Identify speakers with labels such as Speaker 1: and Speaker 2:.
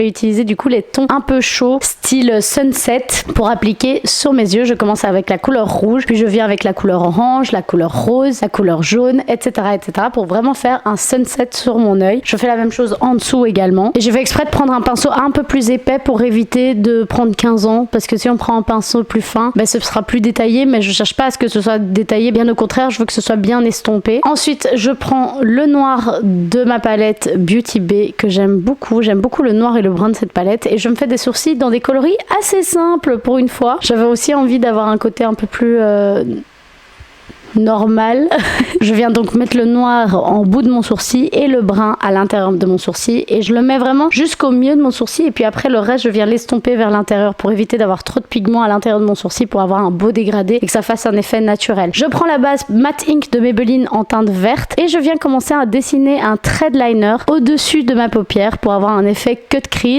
Speaker 1: vais utiliser du coup les tons un peu chauds, style sunset, pour appliquer sur mes yeux. Je commence avec la couleur rouge, puis je viens avec la couleur orange, la couleur rose, la couleur jaune, etc. etc. pour vraiment faire un sunset sur mon œil. Je fais la même chose en dessous également. Et je fais exprès de prendre un pinceau un peu plus épais pour éviter de prendre 15 ans, parce que si on prend un pinceau plus fin, ben, ce sera plus détaillé, mais je cherche pas à ce que ce soit détaillé, bien au contraire, je veux que ce soit bien estompé. Ensuite, je prends le noir de ma palette Beauty Bay, que j'aime beaucoup le noir et le brun de cette palette, et je me fais des sourcils dans des coloris assez simples pour une fois. J'avais aussi envie d'avoir un côté un peu plus normal. Je viens donc mettre le noir en bout de mon sourcil et le brun à l'intérieur de mon sourcil, et je le mets vraiment jusqu'au milieu de mon sourcil, et puis après le reste je viens l'estomper vers l'intérieur pour éviter d'avoir trop de pigments à l'intérieur de mon sourcil, pour avoir un beau dégradé et que ça fasse un effet naturel. Je prends la base Matte Ink de Maybelline en teinte verte et je viens commencer à dessiner un thread liner au dessus de ma paupière pour avoir un effet cut crease.